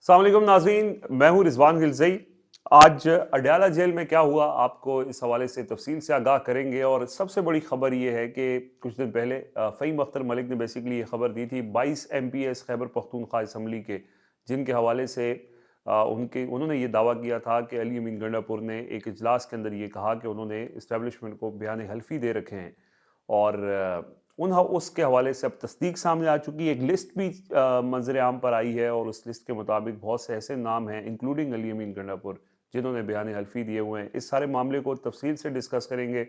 अस्सलाम वालेकुम नाज़रीन, मैं हूँ रिजवान गिलज़ई। आज अडयाला जेल में क्या हुआ, आपको इस हवाले से तफसील से आगाह करेंगे। और सबसे बड़ी खबर ये है कि कुछ दिन पहले फ़हीम अख्तर मलिक ने बेसिकली ये खबर दी थी 22 MPs खैबर पख्तूनख्वा असम्बली के, जिनके हवाले से उन्होंने ये दावा किया था कि अली अमीन गंडापुर ने एक इजलास के अंदर ये कहा कि उन्होंने इस्टेब्लिशमेंट को बयान हल्फी दे रखे हैं। और उन उसके हवाले से अब तस्दीक सामने आ चुकी है। एक लिस्ट भी मंजर आम पर आई है और उस लिस्ट के मुताबिक बहुत से ऐसे नाम हैं इंक्लूडिंग अली अमीन गंडापुर जिन्होंने बयान हल्फी दिए हुए हैं। इस सारे मामले को तफसील से डिस्कस करेंगे।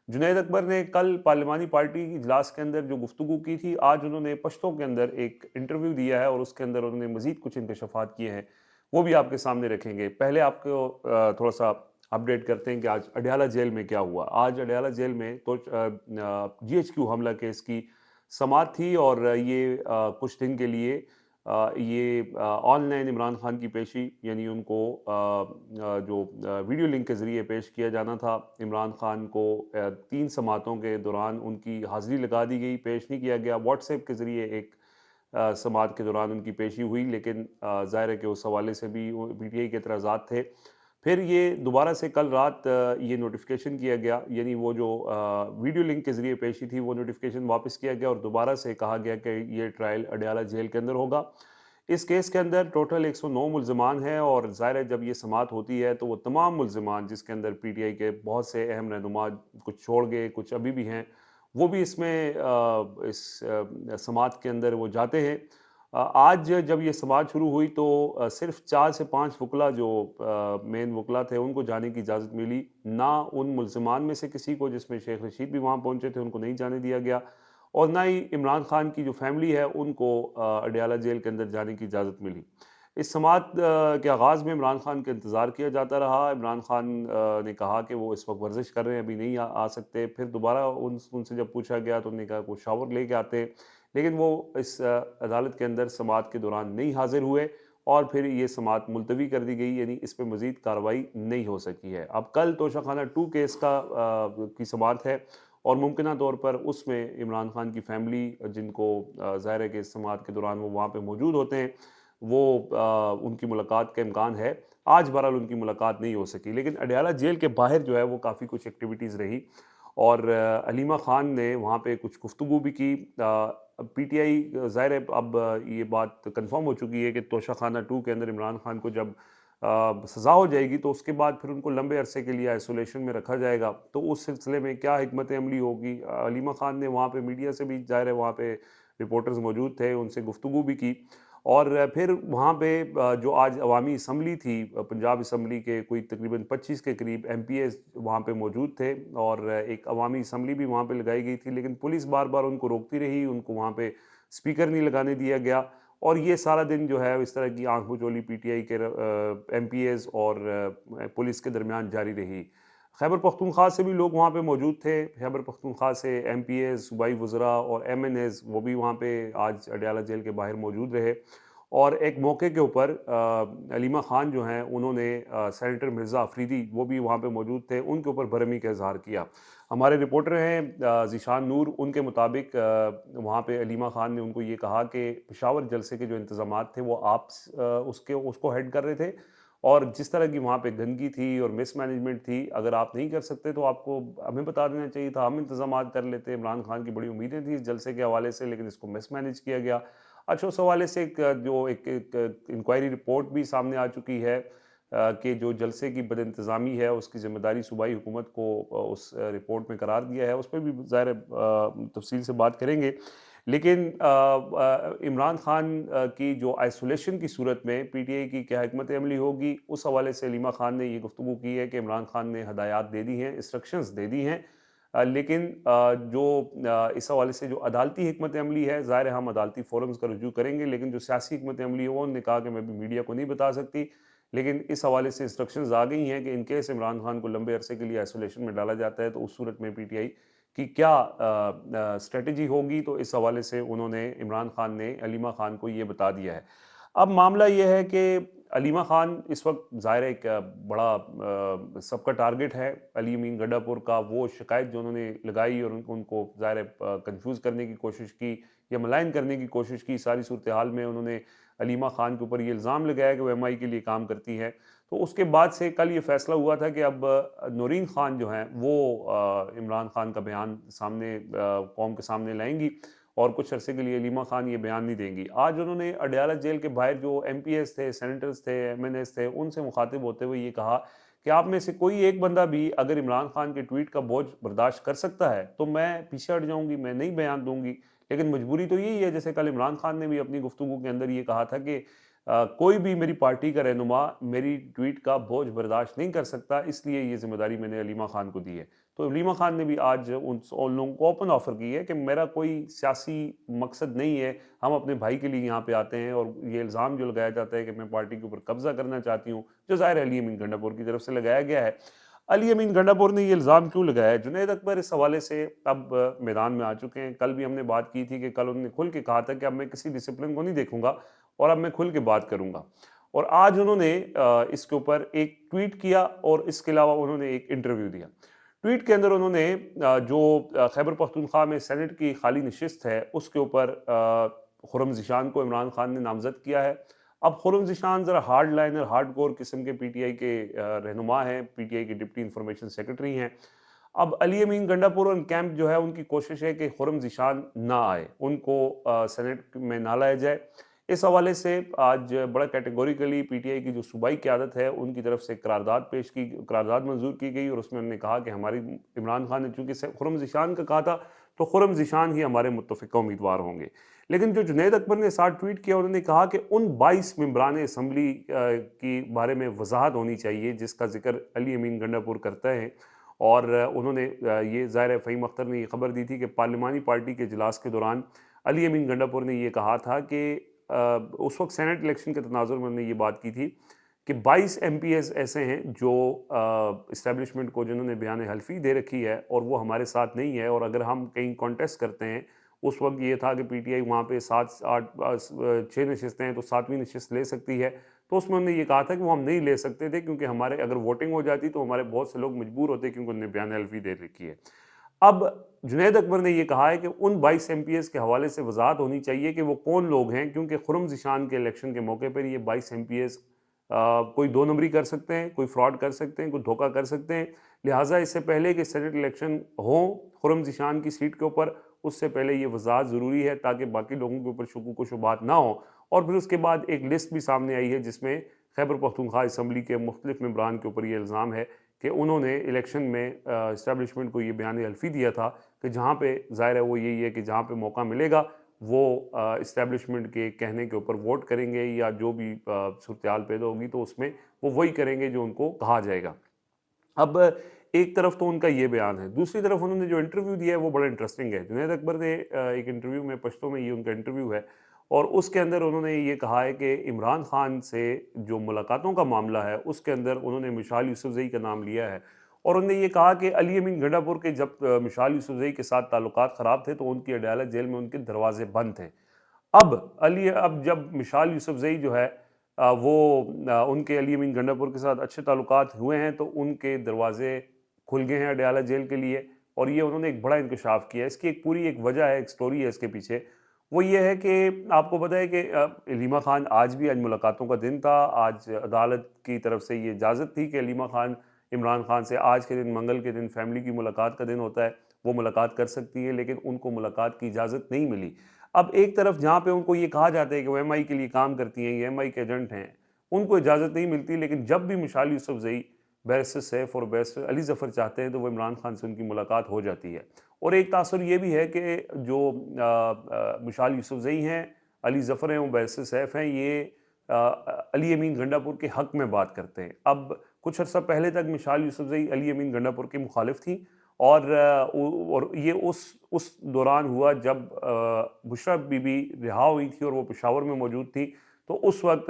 जुनैद अकबर ने कल पार्लिमानी पार्टी की इजलास के अंदर जो गुफ्तगू की थी, आज उन्होंने पश्तों के अंदर एक इंटरव्यू दिया है और उसके अंदर उन्होंने मजीद कुछ इंकशाफात किए हैं, वो भी आपके सामने रखेंगे। पहले आपको थोड़ा सा अपडेट करते हैं कि आज अडयाला जेल में क्या हुआ। आज अडयाला जेल में तो GHQ हमला केस की समाअत थी और ये कुछ दिन के लिए ये ऑनलाइन इमरान खान की पेशी, यानी उनको जो वीडियो लिंक के ज़रिए पेश किया जाना था। इमरान खान को 3 समाअतों के दौरान उनकी हाज़िरी लगा दी गई, पेश नहीं किया गया। व्हाट्सएप के ज़रिए एक समाअत के दौरान उनकी पेशी हुई, लेकिन ज़ाहिर है कि उस हवाले से भी PTI के एतराज़ात थे। फिर ये दोबारा से कल रात ये नोटिफ़िकेशन किया गया, यानी वो जो वीडियो लिंक के ज़रिए पेशी थी, वो नोटिफ़िकेशन वापस किया गया और दोबारा से कहा गया कि ये ट्रायल अडयाला जेल के अंदर होगा। इस केस के अंदर टोटल 109 मुल्ज़िमान हैं और ज़ाहिर है जब ये समाअत होती है तो वो तमाम मुल्ज़िमान, जिसके अंदर PTI के बहुत से अहम रहनुमा कुछ छोड़ गए, कुछ अभी भी हैं, वो भी इसमें इस समाअत के अंदर वो जाते हैं। आज जब ये समाअत शुरू हुई तो सिर्फ 4 से 5 वकला जो मेन वकला थे उनको जाने की इजाज़त मिली। ना उन मुल्ज़िमान में से किसी को, जिसमें शेख रशीद भी वहाँ पहुँचे थे, उनको नहीं जाने दिया गया। और ना ही इमरान खान की जो फैमिली है उनको अडयाला जेल के अंदर जाने की इजाज़त मिली। इस समाअत के आगाज़ में इमरान खान का इंतज़ार किया जाता रहा। इमरान खान ने कहा कि वो इस वक्त वर्जिश कर रहे हैं, अभी नहीं आ सकते। फिर दोबारा उनसे जब पूछा गया तो उन्होंने कहा वो शावर लेके आते, लेकिन वो इस अदालत के अंदर समाअत के दौरान नहीं हाज़िर हुए और फिर ये समाअत मुलतवी कर दी गई, यानी इस पे मज़ीद कार्रवाई नहीं हो सकी है। अब कल तोशाखाना 2 केस की समाअत है और मुमकिना तौर पर उसमें इमरान खान की फैमिली, जिनको ज़ाहिर है कि इस समाअत के दौरान वो वहाँ पे मौजूद होते हैं, वो उनकी मुलाकात का इम्कान है। आज बहरहाल उनकी मुलाकात नहीं हो सकी, लेकिन अडयाला जेल के बाहर जो है वो काफ़ी कुछ एक्टिविटीज़ रही और अलीमा खान ने वहाँ पे कुछ गुफ्तगू भी की। PTI ज़ाहिर है अब ये बात कन्फर्म हो चुकी है कि तोशाखाना 2 के अंदर इमरान खान को जब सज़ा हो जाएगी तो उसके बाद फिर उनको लंबे अरसे के लिए आइसोलेशन में रखा जाएगा। तो उस सिलसिले में क्या हिकमत अमली होगी? अलीमा खान ने वहाँ पे मीडिया से भी, ज़ाहिर है वहाँ पे रिपोर्टर्स मौजूद थे, उनसे गुफ्तगू भी की। और फिर वहाँ पे जो आज अवामी असम्बली थी, पंजाब असम्बली के कोई तकरीबन 25 के करीब MPs वहाँ पे मौजूद थे और एक अवामी असम्बली भी वहाँ पे लगाई गई थी, लेकिन पुलिस बार-बार उनको रोकती रही, उनको वहाँ पे स्पीकर नहीं लगाने दिया गया। और ये सारा दिन जो है इस तरह की आँख मिचौली PTI के MPs और पुलिस के दरमियान जारी रही। खैबर पख्तूनख्वा से भी लोग वहाँ पे मौजूद थे। खैबर पख्तूनख्वा से MPs, सूबाई वज़रा और MNAs वो भी वहाँ पे आज अडयाला जेल के बाहर मौजूद रहे। और एक मौके के ऊपर अलीमा खान जो हैं उन्होंने सेनेटर मिर्ज़ा अफरीदी वो भी वहाँ पे मौजूद थे, उनके ऊपर बरहमी का इज़हार किया। हमारे रिपोर्टर हैं ज़ीशान नूर, उनके मुताबिक वहाँ पे अलीमा खान ने उनको ये कहा कि पेशावर जलसे के जो इंतज़ामात थे वो आप उसको हेड कर रहे थे और जिस तरह की वहाँ पे गंदगी थी और मिसमैनेजमेंट थी, अगर आप नहीं कर सकते तो आपको हमें बता देना चाहिए था, हम इंतज़ामात कर लेते। इमरान खान की बड़ी उम्मीदें थी इस जलसे के हवाले से, लेकिन इसको मिसमैनेज किया गया। अच्छा, उस हवाले से एक इंक्वायरी रिपोर्ट भी सामने आ चुकी है कि जो जलसे की बदइंतज़ामी है उसकी ज़िम्मेदारी सूबाई हुकूमत को उस रिपोर्ट में करार दिया है। उस पे भी ज़ाहिर है तफ़सील से बात करेंगे। लेकिन इमरान खान की जो आइसोलेशन की सूरत में PTI की क्या हिकमत अमली होगी, उस हवाले से अलीमा खान ने ये गुफ्तगू की है कि इमरान खान ने हदायत दे दी हैं, इंस्ट्रक्शंस दे दी हैं। लेकिन इस हवाले से जो अदालती हिकमत अमली है, ज़ाहिर है हम अदालती फ़ोरम्स का रुजू करेंगे, लेकिन जो सियासी हिकमत अमली है वो उन्होंने कहा कि मैं भी मीडिया को नहीं बता सकती। लेकिन इस हवाले से इंस्ट्रक्शंस आ गई हैं कि इन केस इमरान खान को लंबे अरसे के लिए आइसोलेशन में डाला जाता है तो उस सूरत में PTI की क्या स्ट्रेटजी होगी, तो इस हवाले से उन्होंने, इमरान खान ने अलीमा खान को ये बता दिया है। अब मामला ये है कि अलीमा खान इस वक्त ज़ाहिर है एक बड़ा सबका टारगेट है। अली अमीन गंडापुर का वो शिकायत जो उन्होंने लगाई और उनको ज़ाहिर है कंफ्यूज करने की कोशिश की या मलाइन करने की कोशिश की, सारी सूरत हाल में उन्होंने अलीमा खान के ऊपर ये इल्ज़ाम लगाया कि वो एमआई के लिए काम करती हैं। तो उसके बाद से कल ये फैसला हुआ था कि अब नौरीन खान जो हैं वो इमरान खान का बयान सामने कौम के सामने लाएंगी और कुछ अरसे के लिए अलीमा खान ये बयान नहीं देंगी। आज उन्होंने अडयाला जेल के बाहर जो एमपीएस थे, सेनेटर्स थे, एमएनएस थे, उनसे मुखातिब होते हुए ये कहा कि आप में से कोई एक बंदा भी अगर इमरान खान के ट्वीट का बोझ बर्दाश्त कर सकता है तो मैं पीछे हट जाऊंगी, मैं नहीं बयान दूंगी। लेकिन मजबूरी तो यही है, जैसे कल इमरान खान ने भी अपनी गुफ्तगू के अंदर ये कहा था कि कोई भी मेरी पार्टी का रहनुमा मेरी ट्वीट का बोझ बर्दाश्त नहीं कर सकता, इसलिए ये जिम्मेदारी मैंने अलीमा खान को दी है। तो अलीमा खान ने भी आज उन लोगों को ओपन ऑफर की है कि मेरा कोई सियासी मकसद नहीं है, हम अपने भाई के लिए यहाँ पे आते हैं और ये इल्ज़ाम जो लगाया जाता है कि मैं पार्टी के ऊपर कब्जा करना चाहती हूँ, जो ज़ाहिर है अली अमीन गंडापुर की तरफ से लगाया गया है। अली अमीन गंडापुर ने ये इल्ज़ाम क्यों लगाया है? जुनैद अकबर इस हवाले से अब मैदान में आ चुके हैं। कल भी हमने बात की थी कि कल उन्होंने खुल के कहा था कि अब मैं किसी डिसिप्लिन को नहीं देखूंगा और अब मैं खुल के बात करूंगा। और आज उन्होंने इसके ऊपर एक ट्वीट किया और इसके अलावा उन्होंने एक इंटरव्यू दिया। ट्वीट के अंदर उन्होंने जो खैबर पख्तूनख्वा में सेनेट की खाली नशिस्त है उसके ऊपर खुर्रम ज़ीशान को इमरान खान ने नामज़द किया है। अब खुर्रम ज़ीशान ज़रा हार्ड लाइनर, हार्ड कोर किस्म के पीटीआई के रहनुमा हैं, पीटीआई के डिप्टी इंफॉर्मेशन सेक्रेटरी हैं। अब अली अमीन गंडापुर और कैंप जो है उनकी कोशिश है कि खुर्रम ज़ीशान ना आए, उनको सेनेट में ना लाया जाए। इस हवाले से आज बड़ा कैटेगोरिकली पीटीआई की जो सूबाई क़यादत है उनकी तरफ से करारदाद मंजूर की गई और उसमें उन्होंने कहा कि हमारी इमरान खान ने चूँकि खुर्रम ज़ीशान का कहा था, तो खुर्रम ज़ीशान ही हमारे मुत्तफ़िक़ा उम्मीदवार होंगे। लेकिन जो जुनैद अकबर ने साथ ट्वीट किया, उन्होंने कहा कि उन 22 मेंबरान असम्बली की बारे में वज़ाहत होनी चाहिए जिसका ज़िक्र अली अमीन गंडापुर करते हैं। और उन्होंने ये ज़ाहिर है फ़हीम अख्तर ने ये खबर दी थी कि पार्लिमानी पार्टी के इजलास के दौरान अली अमीन गंडापुर ने ये कहा था कि उस वक्त सेनेट इलेक्शन के तनाजुर में उन्होंने ये बात की थी कि 22 एमपीएस ऐसे हैं जो इस्टेब्लिशमेंट को जिन्होंने बयान हल्फी दे रखी है और वो हमारे साथ नहीं है, और अगर हम कहीं कॉन्टेस्ट करते हैं, उस वक्त ये था कि पीटीआई वहाँ पे 6 नशिस्तें हैं तो 7वीं नशिस्त ले सकती है। तो उसमें उन्होंने ये कहा था कि वो हम नहीं ले सकते थे क्योंकि हमारे अगर वोटिंग हो जाती तो हमारे बहुत से लोग मजबूर होते क्योंकि उन्होंने बयान हल्फी दे रखी है। अब जुनैद अकबर ने ये कहा है कि उन 22 एमपीएस के हवाले से वजाहत होनी चाहिए कि वो कौन लोग हैं, क्योंकि खुर्रम ज़ीशान के इलेक्शन के मौके पर ये 22 एमपीएस कोई दो नंबरी कर सकते हैं, कोई फ्रॉड कर सकते हैं, कोई धोखा कर सकते हैं। लिहाजा इससे पहले कि सेनेट इलेक्शन हो खुर्रम ज़ीशान की सीट के ऊपर, उससे पहले ये वजाहत ज़रूरी है ताकि बाकी लोगों के ऊपर शुकूक व शुबहात ना हो। और फिर उसके बाद एक लिस्ट भी सामने आई है जिसमें खैबर पख्तूनख्वा असम्बली के मुख्तलिफ मेंबरान के ऊपर ये इल्ज़ाम है कि उन्होंने इलेक्शन में इस्टेब्लिशमेंट को ये बयान हल्फी दिया था कि जहाँ पे ज़ाहिर है वो यही है कि जहाँ पे मौका मिलेगा वो इस्टेब्लिशमेंट के कहने के ऊपर वोट करेंगे या जो भी सूरत-ए-हाल पैदा होगी तो उसमें वो वही करेंगे जो उनको कहा जाएगा। अब एक तरफ तो उनका ये बयान है, दूसरी तरफ उन्होंने जो इंटरव्यू दिया है वो बड़ा इंटरेस्टिंग है। जुनैद अकबर ने एक इंटरव्यू में, पश्तो में ये उनका इंटरव्यू है और उसके अंदर उन्होंने ये कहा है कि इमरान खान से जो मुलाकातों का मामला है उसके अंदर उन्होंने मिशाल यूसुफ़ज़ई का नाम लिया है और उन्होंने ये कहा कि अली अमीन गंडापुर के जब मिशाल यूसुफ़ज़ई के साथ ताल्लुकात ख़राब थे तो उनकी अडयाला जेल में उनके दरवाजे बंद थे। अब जब मिशाल यूसुफ़ज़ई जो है उनके अली अमीन गंडापुर के साथ अच्छे ताल्लुकात हुए हैं तो उनके दरवाजे खुल गए हैं अडयाला जेल के लिए और ये उन्होंने एक बड़ा इंकशाफ किया है। इसकी एक पूरी एक वजह है, एक स्टोरी है इसके पीछे। वो ये है कि आपको पता है कि अलीमा खान आज मुलाकातों का दिन था। आज अदालत की तरफ से ये इजाज़त थी कि अलीमा खान इमरान खान से आज के दिन, मंगल के दिन, फैमिली की मुलाकात का दिन होता है, वो मुलाकात कर सकती हैं, लेकिन उनको मुलाकात की इजाज़त नहीं मिली। अब एक तरफ जहाँ पे उनको ये कहा जाता है कि वो एमआई के लिए काम करती हैं, ये एमआई के एजेंट हैं, उनको इजाज़त नहीं मिलती, लेकिन जब भी मिशाल यूसुफ़ज़ई, बैरिस्टर सैफ और बैरिस्टर अली ज़फ़र चाहते हैं तो वो इमरान खान से उनकी मुलाकात हो जाती है। और एक तासुर ये भी है कि जो मिशाल यूसुफ़ज़ई हैं, अली ज़फ़र हैं, वो बैरिस्टर सैफ हैं, ये अली अमीन गंडापुर के हक़ में बात करते हैं। अब कुछ अर्सा पहले तक मिशाल यूसुफ़ज़ई अली अमीन गंडापुर की मुखालिफ थी और ये उस दौरान हुआ जब बुशरा बीबी रिहा हुई थी और वो पेशावर में मौजूद थी। तो उस वक़्त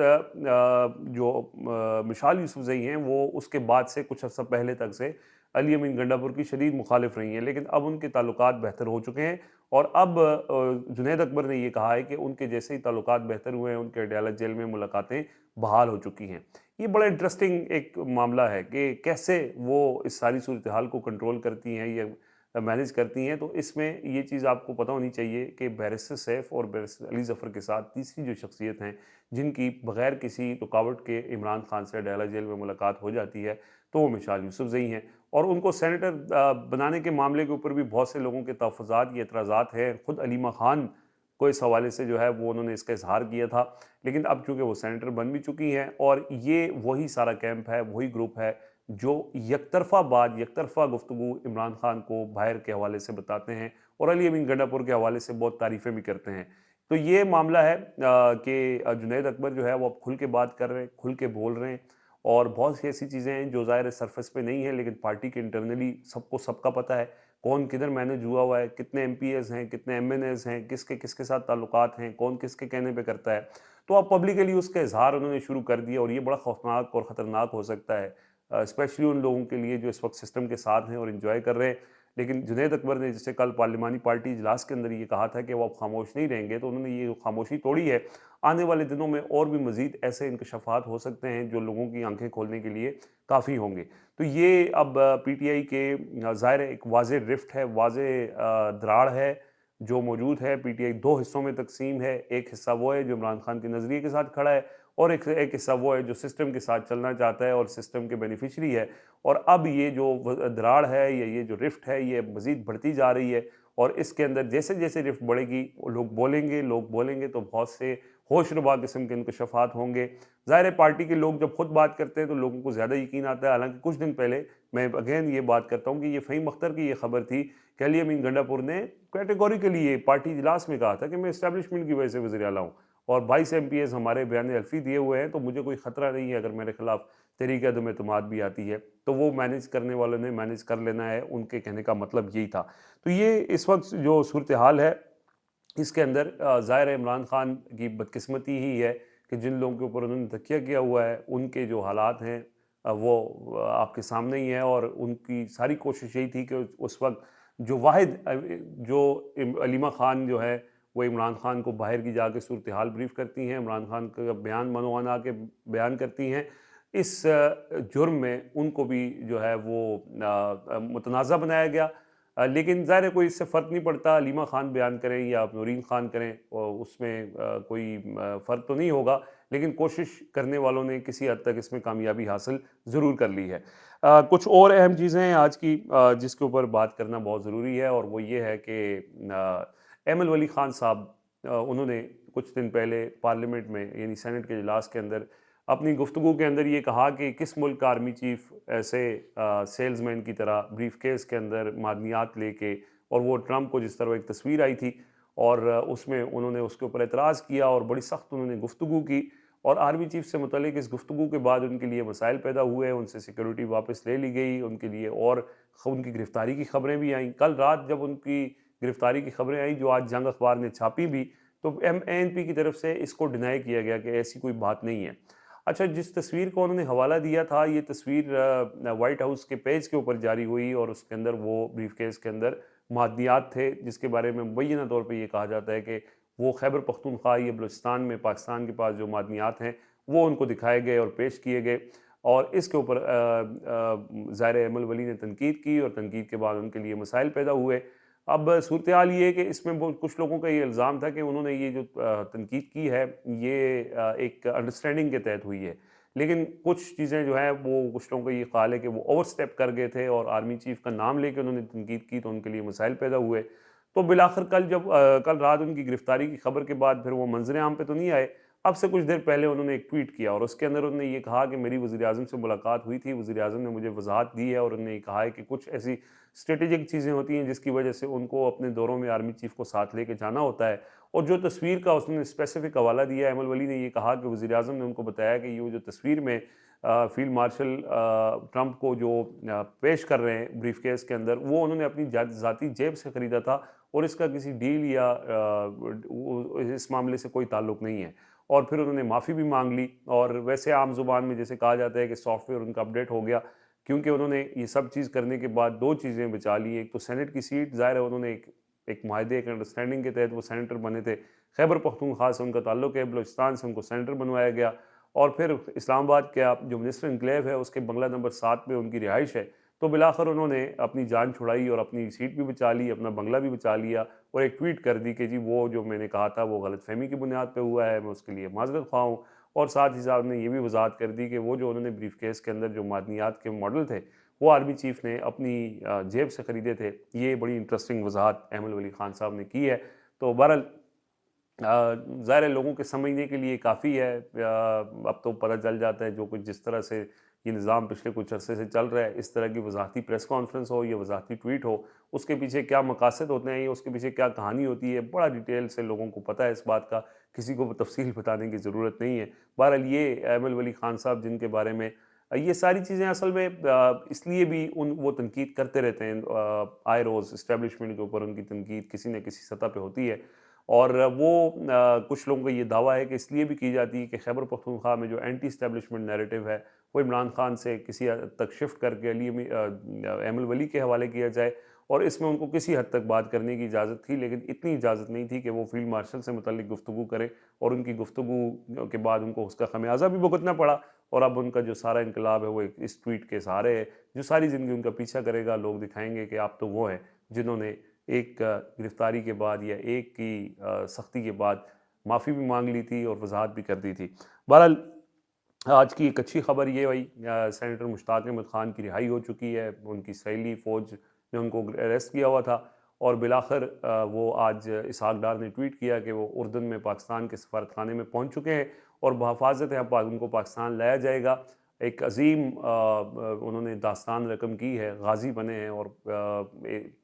मिशाल यूसुफ़ज़ई हैं वो उसके बाद से कुछ अर्सा पहले तक से अली अमीन गंडापुर की शदीद मुखालिफ रही हैं, लेकिन अब उनके ताल्लुकात बेहतर हो चुके हैं और अब जुनैद अकबर ने ये कहा है कि उनके जैसे ही ताल्लुकात बेहतर हुए हैं, उनके अडयाला जेल में मुलाकातें बहाल हो चुकी हैं। ये बड़ा इंटरेस्टिंग एक मामला है कि कैसे वो इस सारी सूरत हाल को कंट्रोल करती हैं। ये मैनेज करती हैं। तो इसमें ये चीज़ आपको पता होनी चाहिए कि बैरिस्टर सैफ और बैरिस्टर अली ज़फ़र के साथ तीसरी जो शख्सियत हैं, जिनकी बग़ैर किसी रुकावट के इमरान खान से अडयाला जेल में मुलाकात हो जाती है, तो वो मिशाल यूसुफ़ज़ई हैं। और उनको सेनेटर बनाने के मामले के ऊपर भी बहुत से लोगों के तहफ़्फ़ुज़ात या एतराज़ात हैं। खुद अलीमा ख़ान को इस हवाले से जो है वो उन्होंने इसका इज़हार किया था। लेकिन अब चूँकि वो सेनेटर बन भी चुकी हैं और ये वही सारा कैंप है, वही ग्रुप है जो यकतरफ़ा गुफ्तगू इमरान ख़ान को बाहर के हवाले से बताते हैं और अली अमीन गंडापुर के हवाले से बहुत तारीफ़ें भी करते हैं। तो ये मामला है कि जुनैद अकबर जो है वो अब खुल के बात कर रहे हैं, खुल के बोल रहे हैं और बहुत सी ऐसी चीज़ें हैं जो ज़ाहिर है सरफ़ेस पे नहीं है, लेकिन पार्टी के इंटरनली सबको सबका पता है, कौन किधर मैनेज हुआ हुआ है, कितने एमपीएज़ हैं, कितने एमएनएज़ हैं, किसके किसके साथ ताल्लुकात हैं, कौन किसके कहने पे करता है। तो अब पब्लिकली उसका इज़हार उन्होंने शुरू कर दिया और ये बड़ा खौफ़नाक और ख़तरनाक हो सकता है, स्पेशली उन लोगों के लिए जो इस वक्त सिस्टम के साथ हैं और एंजॉय कर रहे हैं। लेकिन जुनैद अकबर ने जैसे कल पार्लिमानी पार्टी इजलास के अंदर ये कहा था कि वो अब खामोश नहीं रहेंगे, तो उन्होंने ये खामोशी तोड़ी है। आने वाले दिनों में और भी मज़ीद ऐसे इंकशाफात हो सकते हैं जो लोगों की आंखें खोलने के लिए काफ़ी होंगे। तो ये अब पीटीआई के ज़ाहिर है एक वाज़ेह रिफ्ट है, वाज़ेह दराड़ है जो मौजूद है। पीटीआई 2 हिस्सों में तक़सीम है। एक हिस्सा वो है जो इमरान खान के नज़रिए के साथ खड़ा है और एक एक हिस्सा वो है जो सिस्टम के साथ चलना चाहता है और सिस्टम के बेनिफिशियरी है। और अब ये जो दराड़ है या ये जो रिफ्ट है ये मज़ीद बढ़ती जा रही है और इसके अंदर जैसे-जैसे रिफ्ट बढ़ेगी लोग बोलेंगे तो बहुत से होशरुबा किस्म के इंकशाफात होंगे। ज़ाहिर है पार्टी के लोग जब खुद बात करते हैं तो लोगों को ज़्यादा यकीन आता है। हालाँकि कुछ दिन पहले मैं अगेन ये बात करता हूँ कि ये फ़हीम अख्तर की ये खबर थी कि अली अमीन गंडापुर ने कैटेगोरिकली ये पार्टी इजलास में कहा था कि मैं एस्टेब्लिशमेंट की वजह से वज़ीर आला हूँ और 22 एमपीएस हमारे बयान हल्फ़ी दिए हुए हैं, तो मुझे कोई ख़तरा नहीं है अगर मेरे खिलाफ तहरीक अदम एतमाद भी आती है। तो वो मैनेज करने वालों ने मैनेज कर लेना है, उनके कहने का मतलब यही था। तो ये इस वक़्त जो सूरत हाल है इसके अंदर ज़ाहिर है इमरान खान की बदकिस्मती ही है कि जिन लोगों के ऊपर उन्होंने तकिया किया हुआ है, उनके जो हालात हैं वो आपके सामने ही हैं और उनकी सारी कोशिश यही थी कि उस वक़्त जो वाहिद जो अलीमा ख़ान जो है, वो इमरान ख़ान को बाहर की जाके सूरत हाल ब्रीफ़ करती हैं, इमरान ख़ान का बयान मनवा के बयान करती हैं। इस जुर्म में उनको भी जो है वो मुतनाज़ा बनाया गया। लेकिन ज़ाहिर है कोई इससे फ़र्क नहीं पड़ता, हलीमा ख़ान बयान करें या नूरीन ख़ान करें उसमें कोई फ़र्क तो नहीं होगा, लेकिन कोशिश करने वालों ने किसी हद तक इसमें कामयाबी हासिल ज़रूर कर ली है। कुछ और अहम चीज़ें हैं आज की जिसके ऊपर बात करना बहुत ज़रूरी है और वो ये है कि एमल वली ख़ान साहब उन्होंने कुछ दिन पहले पार्लियामेंट में यानी सेनेट के इजलास के अंदर अपनी गुफ्तगू के अंदर ये कहा कि किस मुल्क का आर्मी चीफ ऐसे सेल्समैन की तरह ब्रीफकेस के अंदर मादनियात लेके और वो ट्रंप को जिस तरह एक तस्वीर आई थी और उसमें उन्होंने उसके ऊपर एतराज़ किया और बड़ी सख्त उन्होंने गुफ्तगू की और आर्मी चीफ से मुतल्लिक इस गुफ्तगू के बाद उनके लिए मसाइल पैदा हुए, उनसे सिक्योरिटी वापस ले ली गई, उनके लिए और उनकी गिरफ्तारी की खबरें भी आईं। कल रात जब उनकी गिरफ्तारी की खबरें आई जो आज जंग अखबार ने छापी भी, तो एएनपी की तरफ से इसको डिनाई किया गया कि ऐसी कोई बात नहीं है। अच्छा, जिस तस्वीर को उन्होंने हवाला दिया था, ये तस्वीर व्हाइट हाउस के पेज के ऊपर जारी हुई और उसके अंदर वो ब्रीफकेस के अंदर मादनियात थे, जिसके बारे में मुबैना तौर पे ये कहा जाता है कि वो खैबर पख्तूनख्वा या बलूचिस्तान में पाकिस्तान के पास जो मादनियात हैं, वो उनको दिखाए गए और पेश किए गए और इसके ऊपर ज़ाहिर है अमल वली ने तनकीद की और तनकीद के बाद उनके लिए मसाइल पैदा हुए। अब सूरत हाल ये है कि इसमें वो कुछ लोगों का ये इल्ज़ाम था कि उन्होंने ये जो तनकीद की है ये एक अंडरस्टैंडिंग के तहत हुई है। लेकिन कुछ चीज़ें जो हैं वो कुछ लोगों का ये ख़्याल है कि वो ओवर स्टेप कर गए थे और आर्मी चीफ़ का नाम लेके उन्होंने तनकीद की तो उनके लिए मसाइल पैदा हुए। तो बिलाखिर कल रात उनकी गिरफ़्तारी की खबर के बाद फिर वो मंज़र आम पे तो नहीं आए। अब से कुछ देर पहले उन्होंने एक ट्वीट किया और उसके अंदर उन्होंने ये कहा कि मेरी वज़ीर-ए-आज़म से मुलाकात हुई थी, वज़ीर-ए-आज़म ने मुझे वज़ाहत दी है और उन्होंने ये कहा है कि कुछ ऐसी स्ट्रेटेजिक चीज़ें होती हैं जिसकी वजह से उनको अपने दौरों में आर्मी चीफ़ को साथ लेके जाना होता है और जो तस्वीर का उसने स्पेसिफिक हवाला दिया है, अमल वली ने ये कहा कि वज़ीर-ए-आज़म ने उनको बताया कि ये जो तस्वीर में फ़ील्ड मार्शल ट्रंप को जो पेश कर रहे हैं ब्रीफ़केस के अंदर, वो उन्होंने अपनी ज़ाती जेब से ख़रीदा था और इसका किसी डील या इस मामले से कोई ताल्लुक़ नहीं है। और फिर उन्होंने माफ़ी भी माँग ली और वैसे आम ज़ुबान में जैसे कहा जाता है कि सॉफ्टवेयर उनका अपडेट हो गया क्योंकि उन्होंने ये सब चीज़ करने के बाद 2 चीज़ें बचा ली। एक तो सेनेट की सीट, ज़ाहिर है उन्होंने एक माहदे, एक अंडरस्टैंडिंग के तहत वो सेनेटर बने थे। खैबर पख्तूनख्वा से उनका ताल्लुक़ है, बलूचिस्तान से उनको सेनेटर बनवाया गया और फिर इस्लामाबाद का जो मिनिस्टर एन्क्लेव है उसके बंगला नंबर 7 में उनकी रिहाइश है। تو بالآخر انہوں نے اپنی جان چھڑائی اور اپنی سیٹ بھی بچا لی، اپنا بنگلہ بھی بچا لیا، اور ایک ٹویٹ کر دی کہ جی وہ جو میں نے کہا تھا وہ غلط فہمی کی بنیاد پہ ہوا ہے، میں اس کے لیے معذرت خواہ ہوں۔ اور ساتھ ہی ساتھ نے یہ بھی وضاحت کر دی کہ وہ جو انہوں نے بریف کیس کے اندر جو معدنیات کے ماڈل تھے وہ آرمی چیف نے اپنی جیب سے خریدے تھے۔ یہ بڑی انٹرسٹنگ وضاحت ایمل ولی خان صاحب نے کی ہے۔ تو بہرحال ظاہر ہے لوگوں کے سمجھنے کے لیے کافی ہے۔ اب تو پتہ چل جاتا ہے جو کچھ جس طرح سے یہ نظام پچھلے کچھ عرصے سے چل رہا ہے، اس طرح کی وضاحتی پریس کانفرنس ہو یا وضاحتی ٹویٹ ہو، اس کے پیچھے کیا مقاصد ہوتے ہیں یا اس کے پیچھے کیا کہانی ہوتی ہے، بڑا ڈیٹیل سے لوگوں کو پتہ ہے اس بات کا، کسی کو تفصیل بتانے کی ضرورت نہیں ہے۔ بہرحال یہ ایمل ولی خان صاحب جن کے بارے میں یہ ساری چیزیں اصل میں اس لیے بھی وہ تنقید کرتے رہتے ہیں، آئے روز اسٹیبلشمنٹ کے اوپر ان کی تنقید کسی نہ کسی سطح پہ ہوتی ہے، اور وہ کچھ لوگوں کا یہ دعویٰ ہے کہ اس لیے بھی کی جاتی ہے کہ خیبر پختونخوا میں جو اینٹی اسٹیبلشمنٹ نیریٹو ہے وہ عمران خان سے کسی حد تک شفٹ کر کے ایمل ولی کے حوالے کیا جائے، اور اس میں ان کو کسی حد تک بات کرنے کی اجازت تھی، لیکن اتنی اجازت نہیں تھی کہ وہ فیلڈ مارشل سے متعلق گفتگو کرے، اور ان کی گفتگو کے بعد ان کو اس کا خمیازہ بھی بھگتنا پڑا، اور اب ان کا جو سارا انقلاب ہے وہ اس ٹویٹ کے سہارے ہے، جو ساری زندگی ان کا پیچھا کرے گا۔ لوگ دکھائیں گے کہ آپ تو وہ ہیں جنہوں نے ایک گرفتاری کے بعد یا ایک کی سختی کے بعد معافی بھی مانگ لی تھی اور وضاحت بھی کر دی تھی۔ بہرحال آج کی ایک اچھی خبر یہ ہوئی، سینیٹر مشتاق احمد خان کی رہائی ہو چکی ہے، ان کی اسرائیلی فوج نے ان کو اریسٹ کیا ہوا تھا، اور بالآخر وہ آج اسحاق ڈار نے ٹویٹ کیا کہ وہ اردن میں پاکستان کے سفارت خانے میں پہنچ چکے ہیں اور بحفاظت ہے ان کو پاکستان لایا جائے گا۔ ایک عظیم انہوں نے داستان رقم کی ہے، غازی بنے ہیں، اور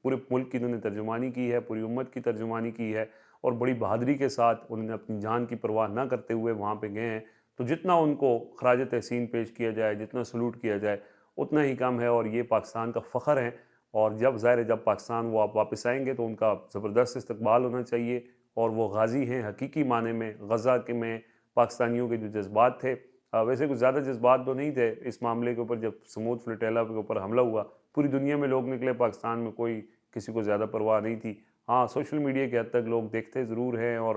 پورے ملک کی انہوں نے ترجمانی کی ہے، پوری امت کی ترجمانی کی ہے، اور بڑی بہادری کے ساتھ انہوں نے اپنی جان کی پرواہ نہ کرتے ہوئے وہاں پہ گئے ہیں۔ تو جتنا ان کو خراج تحسین پیش کیا جائے، جتنا سلوٹ کیا جائے اتنا ہی کم ہے، اور یہ پاکستان کا فخر ہے، اور جب ظاہر ہے جب پاکستان وہ آپ واپس آئیں گے تو ان کا زبردست استقبال ہونا چاہیے، اور وہ غازی ہیں حقیقی معنی میں۔ غزہ کے میں پاکستانیوں کے جو جذبات تھے، ویسے کچھ زیادہ جذبات تو نہیں تھے اس معاملے کے اوپر، جب سمود فلٹیلا کے اوپر حملہ ہوا پوری دنیا میں لوگ نکلے، پاکستان میں کوئی کسی کو زیادہ پرواہ نہیں تھی۔ ہاں سوشل میڈیا کے حد تک لوگ دیکھتے ضرور ہیں، اور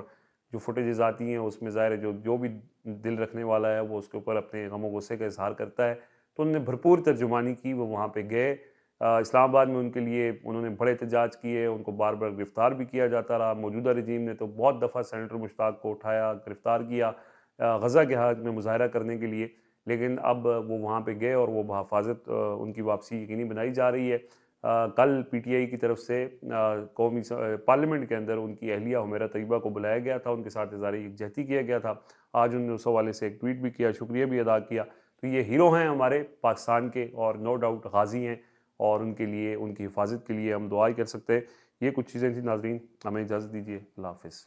جو فوٹیجز آتی ہیں اس میں ظاہر ہے جو بھی دل رکھنے والا ہے وہ اس کے اوپر اپنے غم و غصے کا اظہار کرتا ہے۔ تو انہوں نے بھرپور ترجمانی کی، وہ وہاں پہ گئے، اسلام آباد میں ان کے لیے انہوں نے بڑے احتجاج کیے، ان کو بار بار گرفتار بھی کیا جاتا رہا، موجودہ رجیم نے تو بہت دفعہ سینیٹر مشتاق کو اٹھایا، گرفتار کیا غزہ کے حق میں مظاہرہ کرنے کے لیے، لیکن اب وہ وہاں پہ گئے اور وہ بحفاظت ان کی واپسی یقینی بنائی جا رہی ہے۔ کل پی ٹی آئی کی طرف سے قومی پارلیمنٹ کے اندر ان کی اہلیہ حمیرہ طیبہ کو بلایا گیا تھا، ان کے ساتھ اظہار یکجہتی کیا گیا تھا، آج انہوں نے اس حوالے سے ایک ٹویٹ بھی کیا، شکریہ بھی ادا کیا۔ تو یہ ہیرو ہیں ہمارے پاکستان کے، اور نو ڈاؤٹ غازی ہیں، اور ان کے لیے ان کی حفاظت کے لیے ہم دعائیں کر سکتے ہیں۔ یہ کچھ چیزیں تھیں ناظرین، ہمیں اجازت دیجیے، اللہ حافظ۔